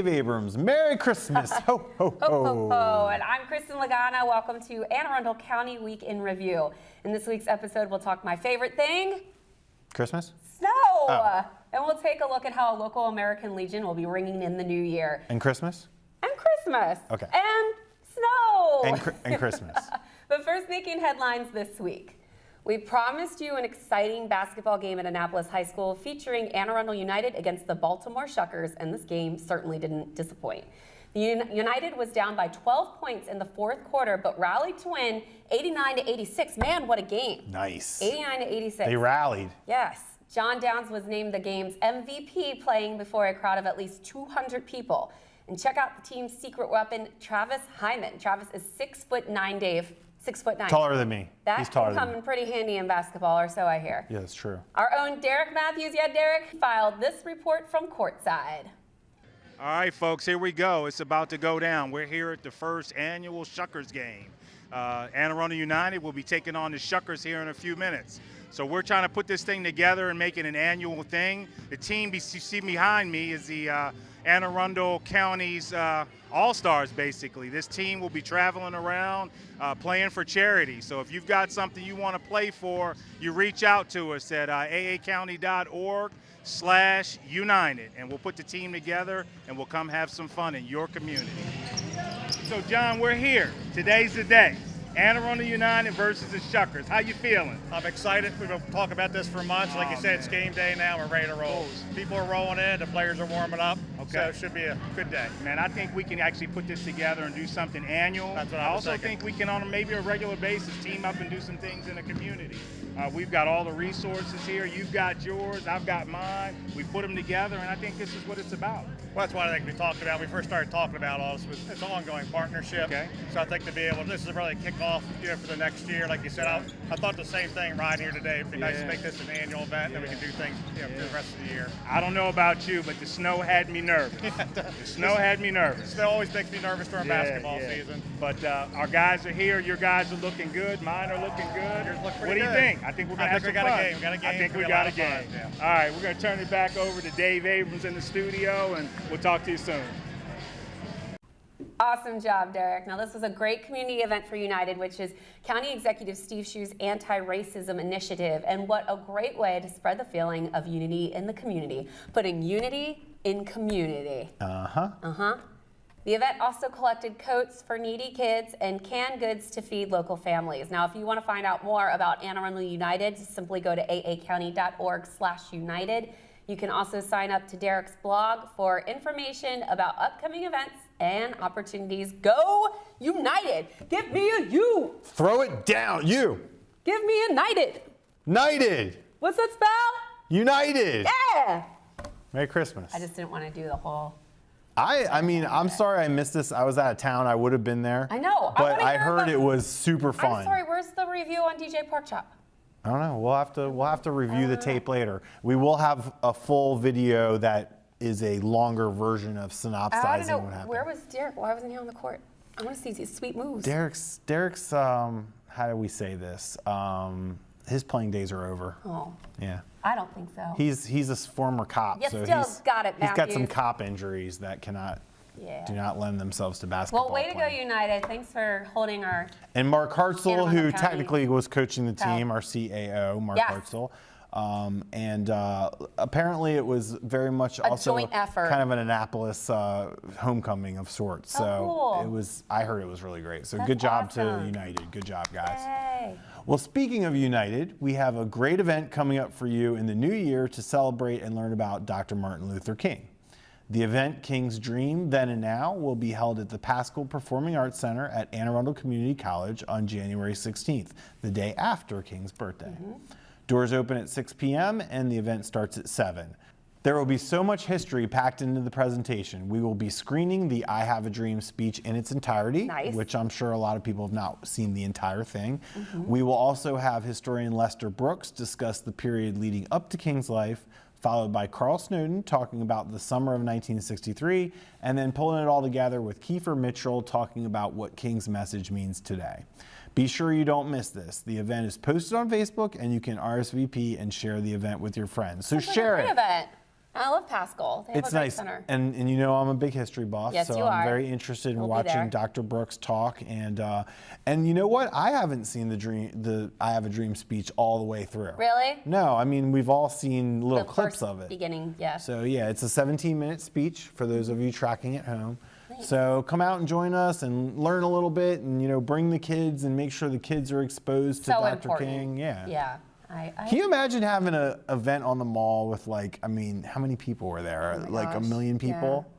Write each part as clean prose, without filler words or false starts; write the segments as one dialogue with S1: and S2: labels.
S1: Abrams. Merry Christmas. Ho, ho, ho.
S2: Ho, ho, ho. And I'm Kristin Lagana. Welcome to Anne Arundel County Week in Review. In this week's episode, we'll talk my favorite thing.
S1: Christmas?
S2: Snow.
S1: Oh.
S2: And we'll take a look at how a local American Legion will be ringing in the new year.
S1: And Christmas?
S2: And Christmas.
S1: Okay.
S2: And snow.
S1: And Christmas.
S2: But first, making headlines this week. We promised you an exciting basketball game at Annapolis High School featuring Anne Arundel United against the Baltimore Shuckers, and this game certainly didn't disappoint. The United was down by 12 points in the fourth quarter, but rallied to win 89-86. Man, what a game.
S1: Nice.
S2: 89-86.
S1: They rallied.
S2: Yes. John Downs was named the game's MVP, playing before a crowd of at least 200 people. And check out the team's secret weapon, Travis Hyman. Travis is 6'9", Dave. 6'9".
S1: Taller than me.
S2: That can come in pretty handy in basketball, or so I hear.
S1: Yeah, that's true.
S2: Our own Derek Matthews, Derek, filed this report from courtside.
S3: All right, folks, here we go. It's about to go down. We're here at the first annual Shuckers game. Anne Arundel United will be taking on the Shuckers here in a few minutes. So we're trying to put this thing together and make it an annual thing. The team you see behind me is the Anne Arundel County's All-Stars, basically. This team will be traveling around playing for charity. So if you've got something you want to play for, you reach out to us at aacounty.org/united, and we'll put the team together and we'll come have some fun in your community. So, John, we're here. Today's the day. Anne Arundel United versus the Shuckers. How you feeling?
S4: I'm excited. We've been talking about this for months. Like you said, it's game day now. We're ready to roll. People are rolling in. The players are warming up.
S3: Okay.
S4: So it should be a good day.
S3: Man, I think we can actually put this together and do something annual.
S4: That's what
S3: I
S4: I was
S3: also
S4: thinking.
S3: think we can, on maybe a regular basis, team up and do some things in the community. We've got all the resources here. You've got yours. I've got mine. We put them together, and I think this is what it's about.
S4: Well, that's one I think we talked about. We first started talking about all this. It's an ongoing partnership.
S3: Okay.
S4: So I think to be able, this is really a kickoff, for the next year. Like you said, I thought the same thing riding here today. It'd be nice to make this an annual event, and we can do things for the rest of the year.
S3: I don't know about you, but the snow had me nervous. The snow had me nervous.
S4: Snow always makes me nervous during basketball season.
S3: But our guys are here. Your guys are looking good. Mine are looking good.
S4: Yours look pretty
S3: What do you
S4: good.
S3: think? I think we're going to have some fun.
S4: We got a game. We got a game.
S3: I think we
S4: It's
S3: got
S4: gonna
S3: a
S4: be a lot
S3: game.
S4: of fun, yeah.
S3: All right, we're going to turn it back over to Dave Abrams in the studio, and we'll talk to you soon.
S2: Awesome job, Derek. Now, this was a great community event for United, which is County Executive Steve Shue's anti-racism initiative. And what a great way to spread the feeling of unity in the community, putting unity in community. The event also collected coats for needy kids and canned goods to feed local families. Now, if you want to find out more about Anne Arundel United, simply go to aacounty.org/united. You can also sign up to Derek's blog for information about upcoming events and opportunities. Go United! Give me a U!
S1: Throw it down. You.
S2: Give me a United!
S1: United.
S2: What's that spell?
S1: United.
S2: Yeah!
S1: Merry Christmas.
S2: I just didn't want to do the whole...
S1: I mean, I'm sorry I missed this. I was out of town. I would have been there.
S2: I know.
S1: But I heard
S2: about...
S1: it was super fun.
S2: I'm sorry, where's the review on DJ Pork Chop?
S1: I don't know. We'll have to review the tape later. We will have a full video that is a longer version of synopsizing
S2: I don't know.
S1: what happened.
S2: Where was Derek? Why wasn't he on the court? I want to see his sweet moves.
S1: Derek's how do we say this? His playing days are over.
S2: Oh.
S1: Yeah.
S2: I don't think so.
S1: He's a former cop,
S2: You
S1: so
S2: still got it,
S1: he's got some
S2: Matthews.
S1: cop injuries that do not lend themselves to basketball.
S2: Well, way to go,
S1: playing.
S2: United. Thanks for holding our...
S1: And Mark Hartzell,
S2: Anne
S1: who
S2: Arundel County.
S1: technically was coaching the team, our CAO, Mark
S2: Yes.
S1: Hartzell. Apparently it was very much also
S2: joint effort.
S1: kind of an Annapolis homecoming of sorts. So
S2: cool.
S1: I heard it was really great. So
S2: That's
S1: good job to
S2: awesome.
S1: United. Good job, guys.
S2: Yay.
S1: Well, speaking of United, we have a great event coming up for you in the new year to celebrate and learn about Dr. Martin Luther King. The event, King's Dream, Then and Now, will be held at the Pascal Performing Arts Center at Anne Arundel Community College on January 16th, the day after King's birthday. Doors open at 6 p.m. and the event starts at 7. There will be so much history packed into the presentation. We will be screening the I Have a Dream speech in its entirety, which I'm sure a lot of people have not seen the entire thing. We will also have historian Lester Brooks discuss the period leading up to King's life, followed by Carl Snowden talking about the summer of 1963, and then pulling it all together with Kiefer Mitchell talking about what King's message means today. Be sure you don't miss this. The event is posted on Facebook, and you can RSVP and share the event with your friends. So share it.
S2: Event. I love Pascal. They have
S1: It's
S2: a great
S1: nice,
S2: center.
S1: and you know I'm a big history buff,
S2: Yes,
S1: so
S2: you
S1: I'm
S2: are.
S1: very interested in
S2: We'll be
S1: watching
S2: there.
S1: Dr. Brooks talk, and you know what? I haven't seen the I Have a Dream speech all the way through.
S2: Really?
S1: No, I mean we've all seen little
S2: The
S1: clips
S2: first
S1: of it.
S2: beginning, yeah.
S1: So yeah, it's a 17-minute speech for those of you tracking at home. So come out and join us and learn a little bit, and bring the kids and make sure the kids are exposed to
S2: So
S1: Dr.
S2: important.
S1: King. Yeah.
S2: Yeah.
S1: Can you imagine having an event on the mall with how many people were there?
S2: Oh my
S1: Like
S2: gosh,
S1: 1 million people?
S2: yeah.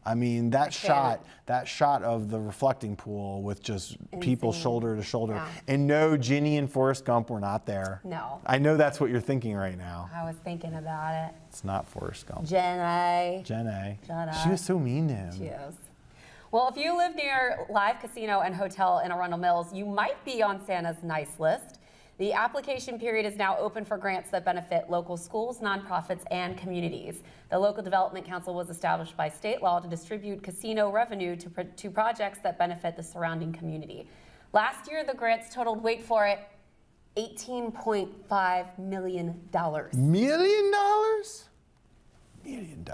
S1: I mean, that
S2: can't.
S1: shot of the reflecting pool with just people
S2: Insane.
S1: shoulder to shoulder,
S2: Yeah.
S1: and no, Ginny and Forrest Gump were not there.
S2: No.
S1: I know that's what you're thinking right now.
S2: I was thinking about it.
S1: It's not Forrest Gump.
S2: Jen A.
S1: Jen A.
S2: Shut
S1: She
S2: up.
S1: was so mean to him.
S2: She is. Well, if you live near Live Casino and Hotel in Arundel Mills, you might be on Santa's nice list. The application period is now open for grants that benefit local schools, nonprofits, and communities. The Local Development Council was established by state law to distribute casino revenue to projects that benefit the surrounding community. Last year, the grants totaled, wait for it, $18.5 million.
S1: $1 million? $1 million.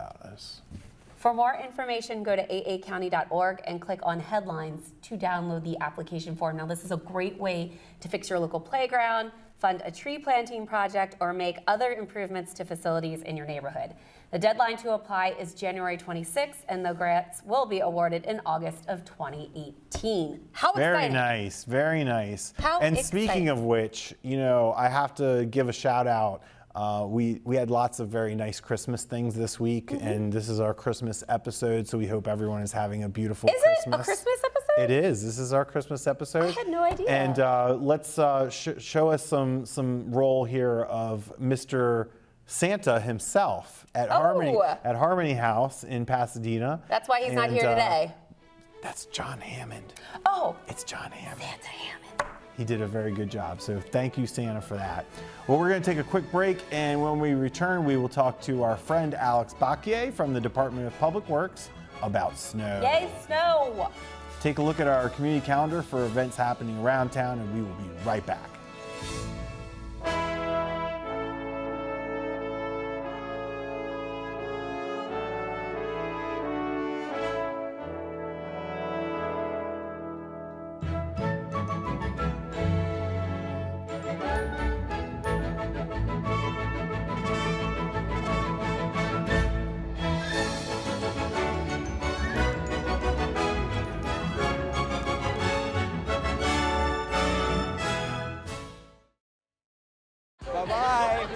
S2: For more information, go to aacounty.org and click on headlines to download the application form. Now, this is a great way to fix your local playground, fund a tree planting project, or make other improvements to facilities in your neighborhood. The deadline to apply is January 26th, and the grants will be awarded in August of 2018. How
S1: Very
S2: exciting!
S1: nice, very nice.
S2: How
S1: and speaking
S2: exciting.
S1: of which, I have to give a shout out. We had lots of very nice Christmas things this week, and this is our Christmas episode, so we hope everyone is having a beautiful
S2: Is
S1: Christmas.
S2: it a Christmas episode?
S1: It is. This is our Christmas episode.
S2: I had no idea.
S1: And let's show us some role here of Mr. Santa himself at Harmony House in Pasadena.
S2: That's why he's not
S1: And,
S2: here today.
S1: That's John Hammond.
S2: Oh,
S1: It's John Hammond.
S2: Santa Hammond.
S1: He did a very good job, so thank you, Santa, for that. Well, we're going to take a quick break, and when we return, we will talk to our friend Alex Bacquie from the Department of Public Works about snow.
S2: Yay, snow!
S1: Take a look at our community calendar for events happening around town, and we will be right back. Bye-bye.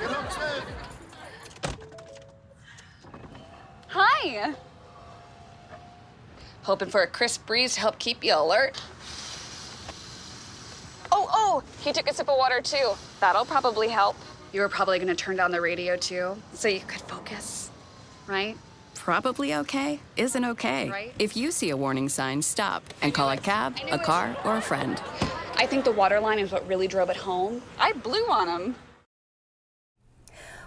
S5: Hi. Hoping for a crisp breeze to help keep you alert. Oh, he took a sip of water too. That'll probably help. You were probably gonna turn down the radio too, so you could focus, right?
S6: Probably okay isn't okay.
S5: Right.
S6: If you see a warning sign, stop and call a cab,
S5: I knew
S6: a
S5: it.
S6: car, or a friend.
S5: I think the water line is what really drove it home. I blew on him.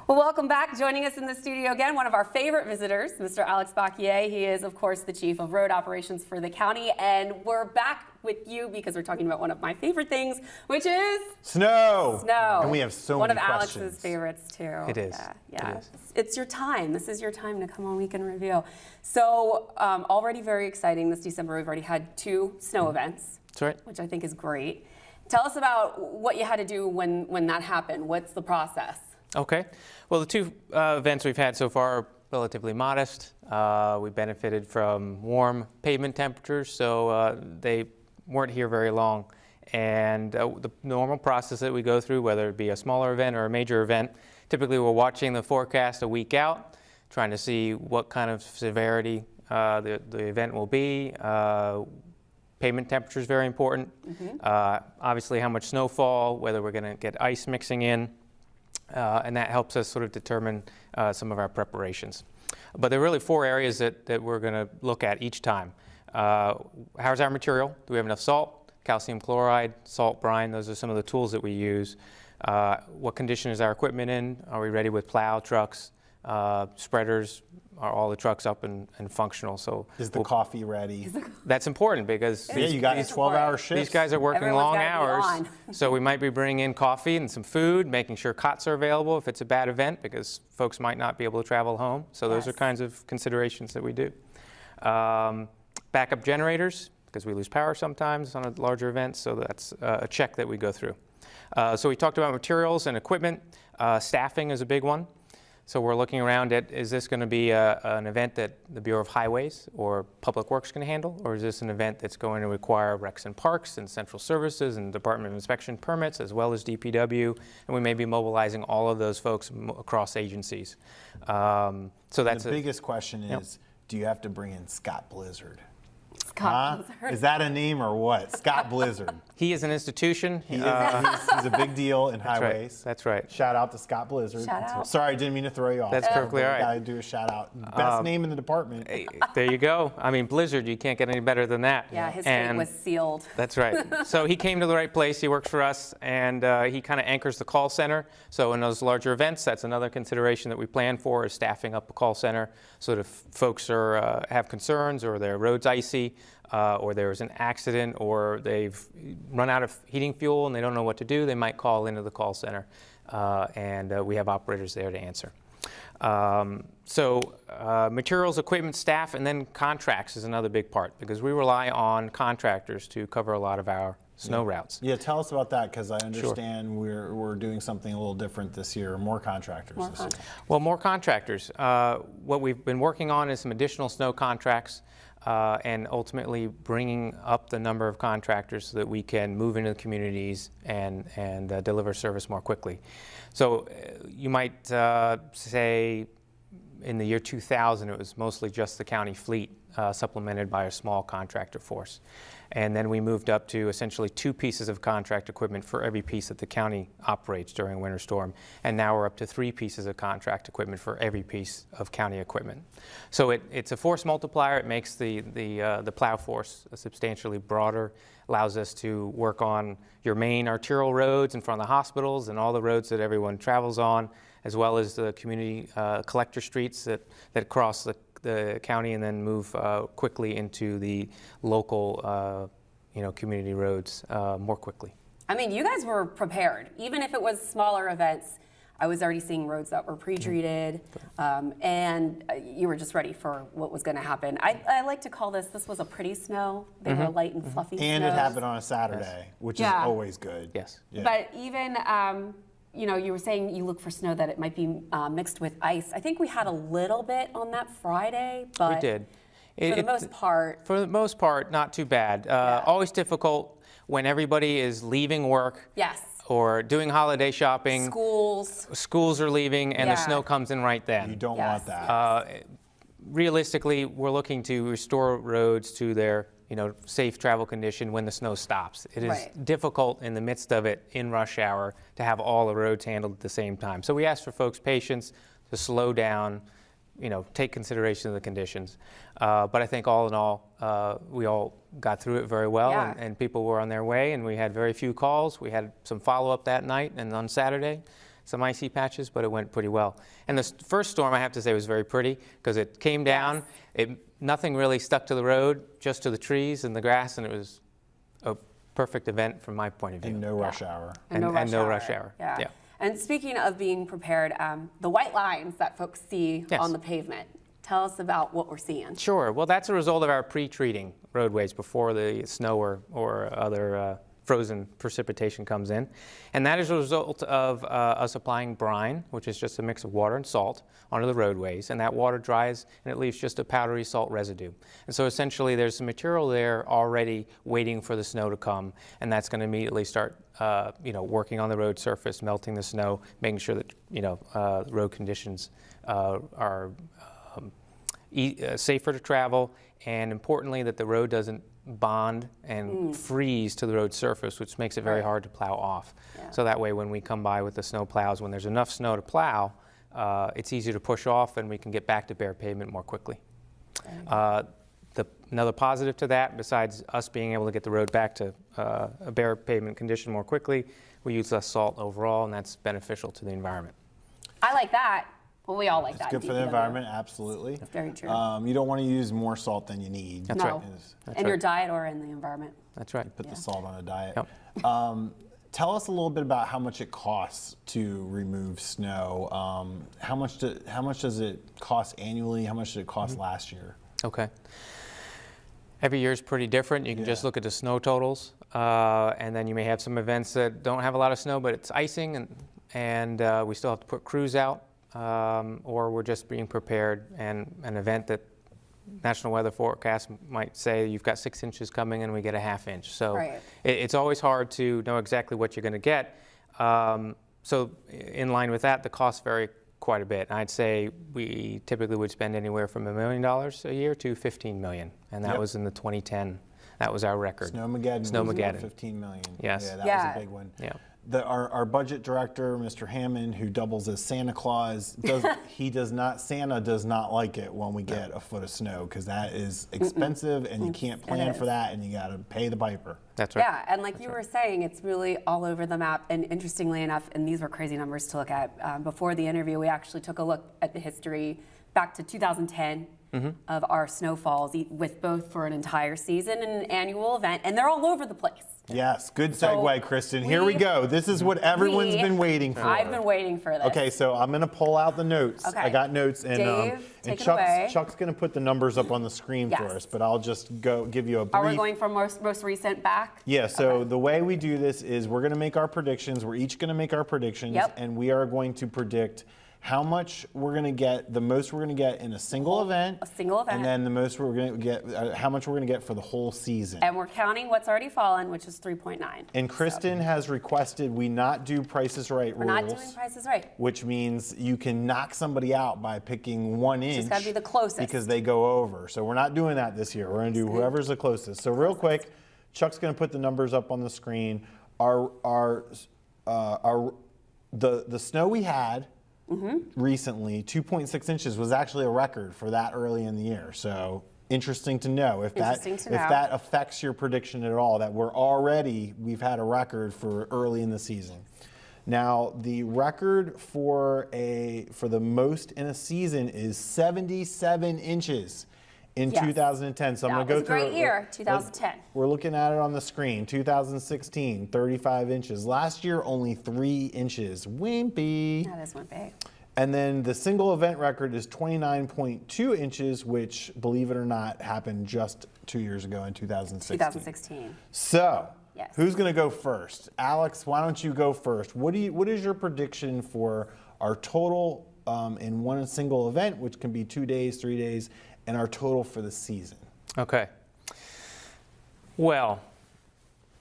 S2: Well, welcome back. Joining us in the studio again, one of our favorite visitors, Mr. Alex Bacquie. He is, of course, the Chief of Road Operations for the county. And we're back with you because we're talking about one of my favorite things, which is
S1: Snow.
S2: snow.
S1: And we have so
S2: one
S1: many
S2: of
S1: questions.
S2: Alex's favorites, too.
S7: It is.
S2: Yeah.
S7: It is.
S2: It's your time. This is your time to come on Week in Review. So already very exciting. This December, we've already had 2 snow events.
S7: That's right.
S2: Which I think is great. Tell us about what you had to do when that happened. What's the process?
S7: Okay. Well, the 2 events we've had so far are relatively modest. We benefited from warm pavement temperatures, so they weren't here very long. And the normal process that we go through, whether it be a smaller event or a major event, typically we're watching the forecast a week out, trying to see what kind of severity the event will be. Pavement temperature is very important. Obviously, how much snowfall, whether we're going to get ice mixing in. And that helps us sort of determine some of our preparations. But there are really 4 areas that we're going to look at each time. How's our material? Do we have enough salt, calcium chloride, salt brine? Those are some of the tools that we use. What condition is our equipment in? Are we ready with plow, trucks, Spreaders are all the trucks up and functional. So
S1: Is the coffee ready?
S7: that's important because
S1: Yeah, you got 12-hour shifts.
S7: these guys are working
S2: Everyone's
S7: long
S2: gotta be
S7: hours.
S2: on.
S7: So we might be bringing in coffee and some food, making sure cots are available if it's a bad event because folks might not be able to travel home. So those are
S2: Yes.
S7: kinds of considerations that we do. Backup generators, because we lose power sometimes on a larger event, so that's a check that we go through. So we talked about materials and equipment. Staffing is a big one. So we're looking around at, is this going to be an event that the Bureau of Highways or Public Works can handle, or is this an event that's going to require Recs and Parks and Central Services and Department of Inspection permits, as well as DPW, and we may be mobilizing all of those folks across agencies. So that's
S1: The biggest question is, do you have to bring in Scott Blizzard?
S2: Scott
S1: Huh?
S2: Blizzard.
S1: Is that a name or what? Scott Blizzard.
S7: He is an institution.
S1: He's a big deal in highways.
S7: That's right.
S1: Shout out to Scott Blizzard.
S2: Shout out.
S1: Sorry, I didn't mean to throw you off.
S7: That's perfectly all right.
S1: Got to do a shout out. Best name in the department.
S7: There you go. I mean, Blizzard, you can't get any better than that.
S2: Yeah, his fate
S7: And
S2: was sealed.
S7: That's right. So he came to the right place. He works for us, and he kind of anchors the call center. So in those larger events, that's another consideration that we plan for, is staffing up a call center so that if folks are have concerns or their road's icy, or there's an accident, or they've run out of heating fuel and they don't know what to do, they might call into the call center, and we have operators there to answer. Materials, equipment, staff, and then contracts is another big part, because we rely on contractors to cover a lot of our snow routes.
S1: Yeah, tell us about that, because I understand we're doing something a little different this year. More contractors this year.
S7: Well, more contractors. What we've been working on is some additional snow contracts, and ultimately bringing up the number of contractors so that we can move into the communities and deliver service more quickly. So you might say in the year 2000, it was mostly just the county fleet, supplemented by a small contractor force. And then we moved up to essentially 2 pieces of contract equipment for every piece that the county operates during a winter storm. And now we're up to 3 pieces of contract equipment for every piece of county equipment. So it's a force multiplier. It makes the plow force substantially broader, allows us to work on your main arterial roads in front of the hospitals and all the roads that everyone travels on, as well as the community collector streets that cross the county and then move quickly into the local community roads more quickly.
S2: I mean, you guys were prepared. Even if it was smaller events, I was already seeing roads that were pre-treated, and you were just ready for what was going to happen. I like to call this was a pretty snow. They were light and fluffy
S1: And
S2: snows.
S1: it happened on a Saturday, which is always good.
S7: Yes.
S1: Yeah.
S2: But even, you were saying you look for snow that it might be mixed with ice. I think we had a little bit on that Friday, but
S7: We did.
S2: for the most part.
S7: For the most part, not too bad. Always difficult when everybody is leaving work.
S2: Yes.
S7: Or doing holiday shopping. Schools are leaving, and the snow comes in right then.
S1: You don't want that.
S7: Realistically, we're looking to restore roads to their safe travel condition when the snow stops. It is difficult in the midst of it in rush hour to have all the roads handled at the same time. So we ask for folks' patience to slow down, take consideration of the conditions. But I think all in all, we all got through it very well, and people were on their way, and we had very few calls. We had some follow-up that night and on Saturday, some icy patches, but it went pretty well. And the first storm, I have to say, was very pretty because it came down. Nothing really stuck to the road, just to the trees and the grass, and it was a perfect event from my point of view.
S1: And no rush hour.
S7: And no rush hour.
S2: Yeah. And speaking of being prepared, the white lines that folks see on the pavement, tell us about what we're seeing.
S7: Sure. Well, that's a result of our pre-treating roadways before the snow or other frozen precipitation comes in. And that is a result of us applying brine, which is just a mix of water and salt, onto the roadways. And that water dries and it leaves just a powdery salt residue. And so essentially there's some material there already waiting for the snow to come. And that's going to immediately start working on the road surface, melting the snow, making sure that road conditions are safer to travel, and importantly that the road doesn't bond and freeze to the road surface, which makes it very hard to plow off. So that way when we come by with the snow plows, when there's enough snow to plow, it's easy to push off and we can get back to bare pavement more quickly. Another positive to that, besides us being able to get the road back to a bare pavement condition more quickly, we use less salt overall, and that's beneficial to the environment.
S2: I like that. Well, we all like
S1: It's
S2: that.
S1: good for the
S2: DPW.
S1: environment, absolutely.
S2: Very true.
S1: You don't want to use more salt than you need.
S7: That's
S2: No.
S7: right. That's
S2: in your
S7: right.
S2: diet or in the environment.
S7: That's right.
S1: Put the salt on a diet.
S7: Yep.
S1: Tell us a little bit about how much it costs to remove snow. How much does it cost annually? How much did it cost last year?
S7: Okay. Every year is pretty different. You can just look at the snow totals, and then you may have some events that don't have a lot of snow, but it's icing, and we still have to put crews out, or we're just being prepared. And an event that National Weather Forecast might say you've got 6 inches coming, and we get a ½ inch. So
S2: Right.
S7: it's always hard to know exactly what you're going to get. So in line with that, the costs vary quite a bit. I'd say we typically would spend anywhere from $1 million a year to $15 million, and that was in the 2010. That was our record.
S1: Snowmageddon.
S7: Snowmageddon.
S1: 15 million.
S7: Yes.
S1: Yeah, that
S2: Yeah.
S1: was a big one.
S7: Yeah.
S1: Our budget director, Mr. Hammond, who doubles as Santa Claus, Santa does not like it when we get a foot of snow, because that is expensive and you can't plan for that, and you got to pay the piper.
S7: That's right.
S2: Yeah, and like you were saying, it's really all over the map. And interestingly enough, and these were crazy numbers to look at, before the interview, we actually took a look at the history back to 2010 of our snowfalls, with both for an entire season and an annual event, and they're all over the place.
S1: Yes, good
S2: So
S1: segue, Kristin. Here we go. This is what everyone's been waiting for.
S2: I've been waiting for this.
S1: Okay, so I'm going to pull out the notes.
S2: Okay.
S1: I got notes, and
S2: Dave, take it away.
S1: Chuck's going to put the numbers up on the screen for
S2: Yes.
S1: us, but I'll just give you a brief.
S2: Are we going from most recent back?
S1: Yeah, so the way we do this is we're going to make our predictions. We're each going to make our predictions,
S2: Yep.
S1: and we are going to predict how much we're going to get, the most we're going to get in a single event.
S2: A single event.
S1: And then the most we're going to get, how much we're going to get for the whole season.
S2: And we're counting what's already fallen, which is 3.9.
S1: And Kristin has requested we not do Price is Right
S2: We're
S1: rules.
S2: not doing prices right.
S1: Which means you can knock somebody out by picking 1 inch.
S2: Just gotta be the closest.
S1: Because they go over. So we're not doing that this year. We're going to do whoever's the closest. So real quick, Chuck's going to put the numbers up on the screen. The snow we had recently, 2.6 inches, was actually a record for that early in the year. So interesting to know if that affects your prediction at all, that we've had a record for early in the season. Now, the record for the most in a season is 77 inches in 2010. So I'm going to go through it.
S2: That was a great year, 2010.
S1: We're looking at it on the screen. 2016, 35 inches. Last year, only 3 inches. Wimpy.
S2: That is one big.
S1: And then the single event record is 29.2 inches, which, believe it or not, happened just 2 years ago in 2016.
S2: 2016.
S1: So,
S2: Yes.
S1: who's going to go first? Alex, why don't you go first? What is your prediction for our total in one single event, which can be 2 days, 3 days, and our total for the season?
S7: Okay. Well,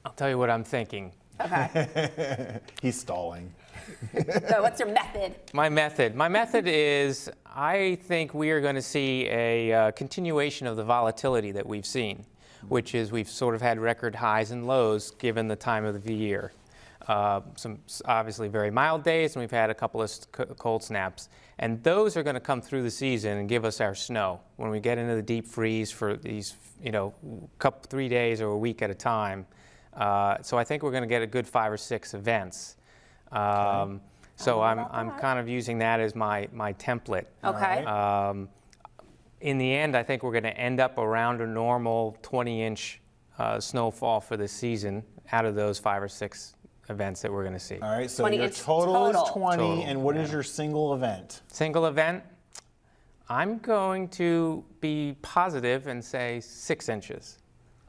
S7: I'll tell you what I'm thinking.
S2: Okay.
S1: He's stalling.
S2: So what's your method?
S7: My method is I think we are going to see a continuation of the volatility that we've seen, which is we've sort of had record highs and lows given the time of the year. Some obviously very mild days, and we've had a couple of cold snaps. And those are going to come through the season and give us our snow when we get into the deep freeze for these, 3 days or a week at a time. So I think we're going to get a good 5 or 6 events. So I'm kind of using that as my template.
S2: Okay.
S7: In the end, I think we're going to end up around a normal 20-inch snowfall for the season out of those 5 or 6 events that we're going to see.
S1: All right, so
S2: 20
S1: your
S2: inch
S1: total is
S2: total.
S1: 20,
S7: Total,
S1: and what is your single event?
S7: Single event, I'm going to be positive and say 6 inches.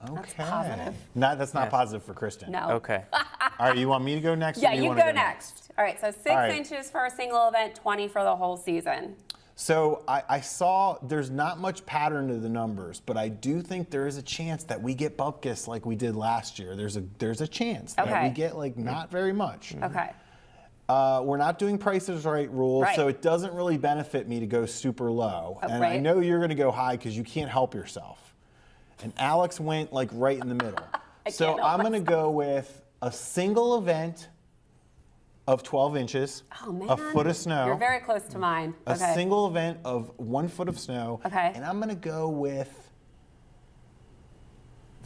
S1: Okay.
S2: positive.
S1: That's not
S7: Yes.
S1: positive for Kristin.
S2: No.
S7: Okay.
S1: All right, you want me to go next? or
S2: Yeah,
S1: do
S2: you
S1: wanna
S2: go next. All right, so 6
S1: right.
S2: inches for a single event, 20 for the whole season.
S1: So I saw there's not much pattern to the numbers, but I do think there is a chance that we get bupkis like we did last year. There's a chance that
S2: Okay.
S1: we get not very much.
S2: Okay.
S1: We're not doing Price is Right rules,
S2: Right.
S1: so it doesn't really benefit me to go super low.
S2: Oh,
S1: And I
S2: right.
S1: know you're going to go high because you can't help yourself. And Alex went right in the middle. So
S2: can't help
S1: I'm going to go with a single event of 12 inches,
S2: Oh, man.
S1: a foot of snow.
S2: You're very close to mine.
S1: A
S2: Okay.
S1: single event of 1 foot of snow.
S2: Okay.
S1: And I'm going to go with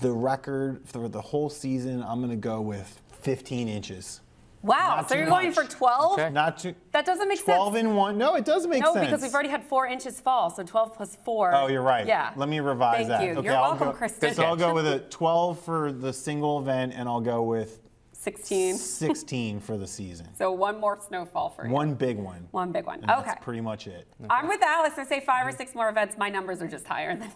S1: the record for the whole season. I'm going to go with 15 inches.
S2: Wow,
S1: Not
S2: so
S1: too
S2: you're going for
S1: much.
S2: 12?
S7: Okay.
S1: Not too.
S2: That doesn't make
S1: 12
S2: sense.
S1: in one? No, it doesn't make
S2: No,
S1: sense.
S2: because we've already had 4 inches fall, so 12 plus 4.
S1: Oh, you're right.
S2: Yeah.
S1: Let me revise
S2: Thank
S1: that.
S2: you.
S1: Okay,
S2: You're
S1: I'll
S2: welcome,
S1: go,
S2: Kristin.
S1: So I'll go with a 12 for the single event, and I'll go with
S2: 16.
S1: 16 for the season.
S2: So 1 more snowfall for you.
S1: One big one.
S2: One big one.
S1: And
S2: Okay.
S1: that's pretty much it.
S2: I'm with Alex. I say 5 or 6 more events. My numbers are just higher than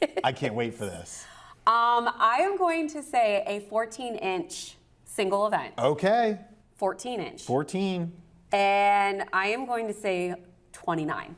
S2: me.
S1: I can't wait for this.
S2: I am going to say a 14-inch single event.
S1: Okay,
S2: 14-inch.
S1: 14.
S2: And I am going to say 29.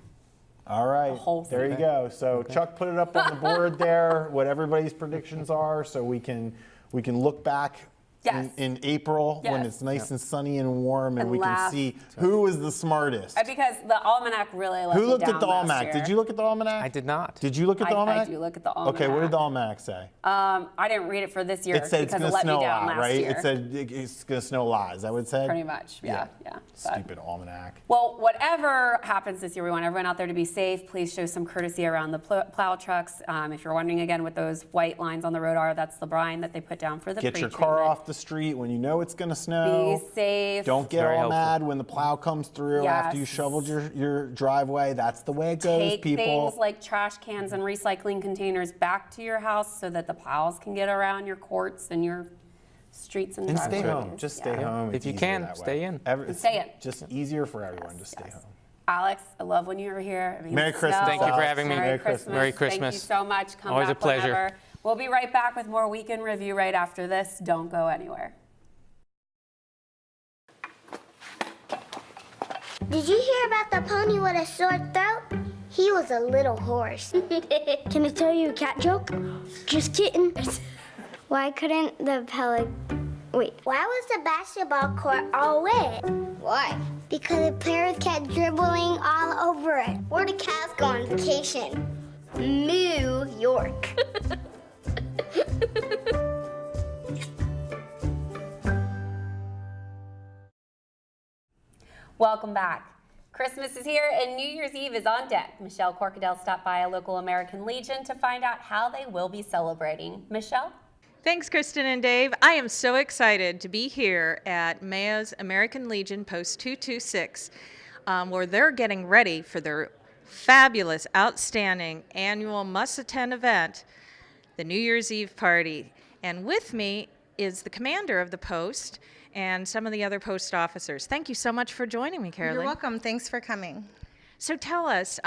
S1: All right,
S2: whole
S1: there you
S2: thing.
S1: go. So Chuck put it up on the board there, what everybody's predictions are, so we can look back
S2: Yes.
S1: in April when
S2: Yes.
S1: it's nice and sunny and warm, and
S2: And
S1: we
S2: laugh.
S1: can see who is the smartest.
S2: Because the almanac really let
S1: Who
S2: me
S1: looked
S2: down
S1: at the
S2: last
S1: almanac?
S2: year.
S1: Did you look at the almanac?
S7: I did not.
S1: Did you look at the almanac?
S2: I do look at the
S1: Okay, what did the almanac say?
S2: I didn't read it for this year
S1: It said it's
S2: because
S1: going
S2: it
S1: to
S2: let
S1: snow
S2: me
S1: a
S2: down
S1: lot,
S2: last
S1: right?
S2: year.
S1: It said it's going to snow a lot. Is that what it said?
S2: Pretty much, yeah. But-
S1: Stupid almanac.
S2: Well, whatever happens this year, we want everyone out there to be safe. Please show some courtesy around the plow trucks. If you're wondering again what those white lines on the road are, that's the brine that they put down for the
S1: Get your
S2: pre-treatment.
S1: car off the street when you know it's going to snow.
S2: Be safe.
S1: Don't get
S7: Very
S1: all
S7: helpful.
S1: mad when the plow comes through after you
S2: Yes.
S1: shoveled your driveway. That's the way it goes,
S2: Take
S1: people.
S2: things like trash cans and recycling containers back to your house so that the plows can get around your courts and your streets and
S1: And stay
S2: driveways.
S1: home. Just
S2: Yeah.
S1: stay home.
S7: If
S1: It's
S7: you
S1: easier
S7: can,
S1: that way.
S7: stay in.
S1: It's
S2: Stay in.
S1: just easier for everyone to stay
S2: Yes.
S1: home.
S2: Alex, I love when you were here. It means
S1: Merry Christmas,
S2: snow.
S7: Thank you for
S1: Alex.
S7: having me.
S2: Merry
S1: Merry
S2: Christmas.
S1: Christmas.
S7: Merry
S2: Thank
S7: Christmas.
S2: you so much. Come
S7: Always a
S2: back
S7: pleasure.
S2: whenever. We'll be right back with more Week in Review right after this. Don't go anywhere.
S8: Did you hear about the pony with a sore throat? He was a little horse. Can I tell you a cat joke? Just kidding. Why couldn't the Why was the basketball court all wet? Why? Because the players kept dribbling all over it. Where'd the cats go on vacation? New York.
S2: Welcome back. Christmas is here and New Year's Eve is on deck. Michelle Corkadel stopped by a local American Legion to find out how they will be celebrating. Michelle?
S9: Thanks, Kristin and Dave. I am so excited to be here at Mayo's American Legion Post 226, where they're getting ready for their fabulous, outstanding annual must-attend event, the New Year's Eve party. And with me is the commander of the post and some of the other post officers. Thank you so much for joining me, Carolyn.
S10: You're welcome. Thanks for coming.
S9: So tell us,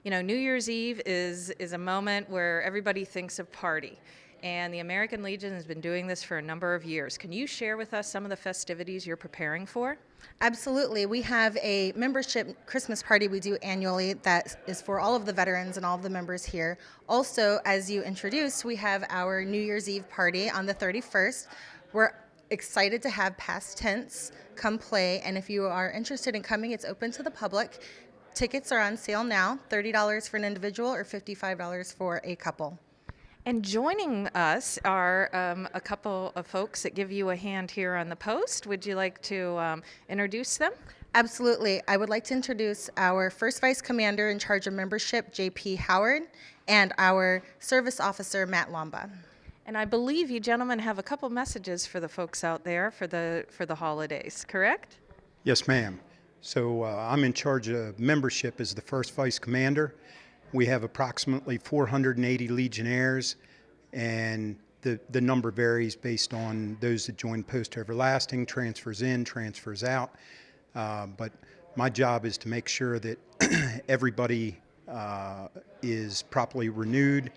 S9: New Year's Eve is a moment where everybody thinks of party. And the American Legion has been doing this for a number of years. Can you share with us some of the festivities you're preparing for?
S10: Absolutely. We have a membership Christmas party we do annually that is for all of the veterans and all of the members here. Also, as you introduced, we have our New Year's Eve party on the 31st. We're excited to have past tense come play, and if you are interested in coming, it's open to the public. Tickets are on sale now, $30 for an individual or $55 for a couple.
S9: And joining us are a couple of folks that give you a hand here on the post. Would you like to introduce them?
S10: Absolutely. I would like to introduce our First Vice Commander in charge of membership, J.P. Howard, and our Service Officer, Matt Lomba.
S9: And I believe you gentlemen have a couple messages for the folks out there for the holidays, correct?
S11: Yes, ma'am. So I'm in charge of membership as the First Vice Commander. We have approximately 480 Legionnaires, and the number varies based on those that join Post Everlasting, transfers in, transfers out. But my job is to make sure that everybody is properly renewed,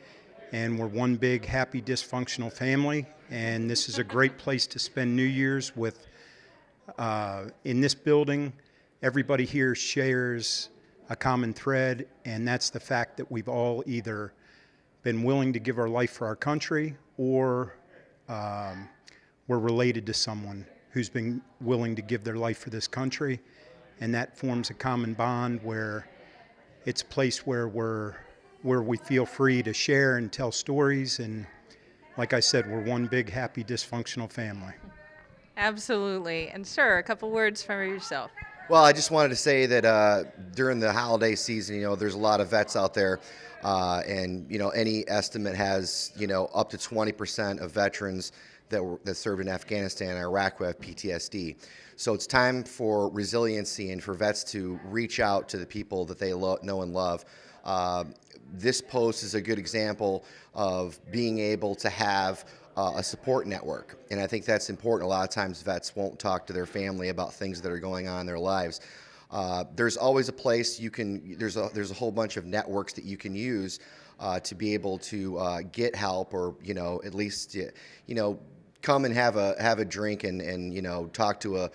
S11: and we're one big, happy, dysfunctional family. And this is a great place to spend New Year's with. In this building, everybody here shares a common thread, and that's the fact that we've all either been willing to give our life for our country, or we're related to someone who's been willing to give their life for this country, and that forms a common bond where it's a place where we feel free to share and tell stories, and like I said, we're one big, happy, dysfunctional family.
S9: Absolutely. And sir, a couple words for yourself.
S12: Well, I just wanted to say that during the holiday season, there's a lot of vets out there, and any estimate has, up to 20% of veterans that served in Afghanistan and Iraq who have PTSD. So it's time for resiliency and for vets to reach out to the people that they know and love. This post is a good example of being able to have a support network, and I think that's important. A lot of times vets won't talk to their family about things that are going on in their lives. There's always a place you can, there's a whole bunch of networks that you can use to be able to get help, or, you know, at least, you know, come and have a drink and you know, talk to a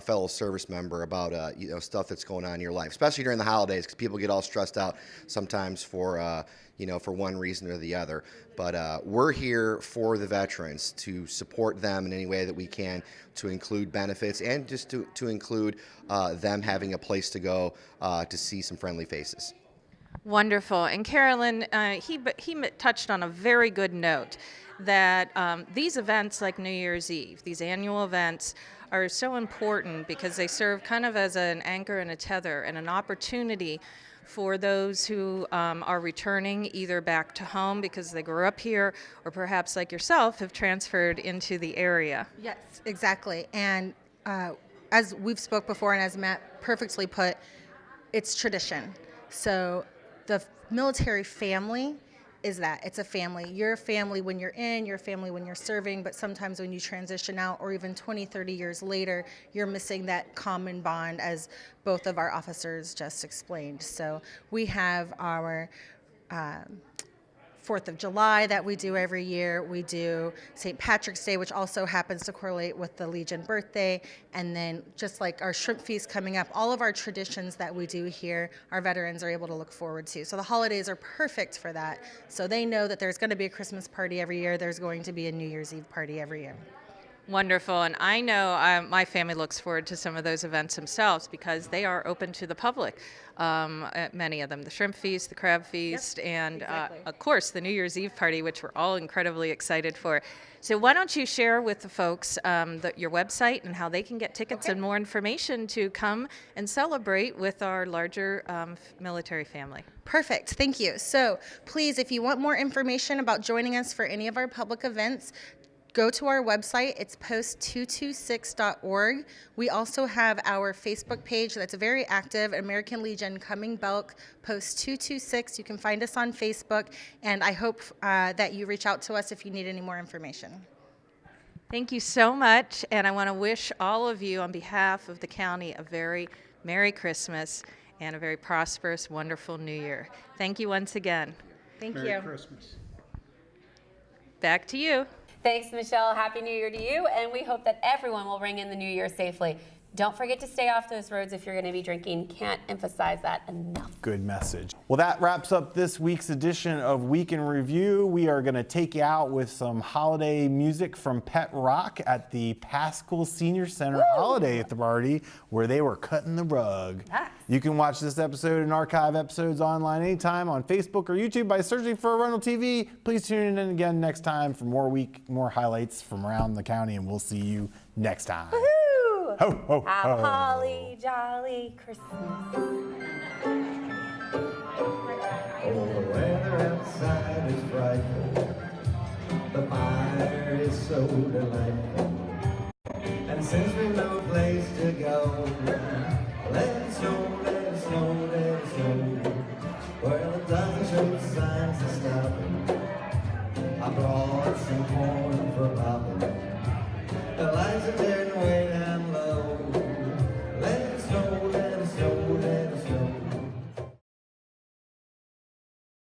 S12: fellow service member about you know, stuff that's going on in your life, especially during the holidays, because people get all stressed out sometimes for you know, for one reason or the other. But we're here for the veterans, to support them in any way that we can, to include benefits and just to include them having a place to go to see some friendly faces.
S9: Wonderful. And Carolyn, he touched on a very good note, that these events like New Year's Eve, these annual events, are so important because they serve kind of as an anchor and a tether and an opportunity for those who are returning either back to home because they grew up here, or perhaps like yourself have transferred into the area.
S10: Yes, exactly. And as we've spoke before, and as Matt perfectly put, it's tradition. So the military family is that. It's a family. You're a family when you're in, you're a family when you're serving, but sometimes when you transition out, or even 20, 30 years later, you're missing that common bond, as both of our officers just explained. So we have our 4th of July that we do every year. We do St. Patrick's Day, which also happens to correlate with the Legion birthday. And then just like our shrimp feast coming up, all of our traditions that we do here, our veterans are able to look forward to. So the holidays are perfect for that. So they know that there's going to be a Christmas party every year. There's going to be a New Year's Eve party every year.
S9: Wonderful. And I know my family looks forward to some of those events themselves because they are open to the public. Many of them, the shrimp feast, the crab feast, and
S10: exactly.
S9: of course the New Year's Eve party, which we're all incredibly excited for. So why don't you share with the folks your website and how they can get tickets and more information to come and celebrate with our larger military family.
S10: Perfect. Thank you. So please, if you want more information about joining us for any of our public events, go to our website. It's post226.org. We also have our Facebook page that's very active, American Legion Coming Belk Post226. You can find us on Facebook, and I hope that you reach out to us if you need any more information.
S9: Thank you so much, and I want to wish all of you on behalf of the county a very Merry Christmas and a very prosperous, wonderful New Year. Thank you once again.
S10: Thank you.
S11: Merry Christmas.
S9: Back to you.
S2: Thanks, Michelle. Happy New Year to you, and we hope that everyone will ring in the new year safely. Don't forget to stay off those roads if you're going to be drinking. Can't emphasize that enough.
S1: Good message. Well, that wraps up this week's edition of Week in Review. We are going to take you out with some holiday music from Pet Rock at the Pascal Senior Center holiday party, where they were cutting the rug.
S2: Nice.
S1: You can watch this episode and archive episodes online anytime on Facebook or YouTube by searching for Arundel TV. Please tune in again next time for more highlights from around the county, and we'll see you next time.
S2: Woohoo!
S1: Ho, ho,
S2: Have
S1: ho.
S2: holly jolly Christmas.
S13: Oh, the weather outside is frightful. The fire is so delightful. And since we've no place to go,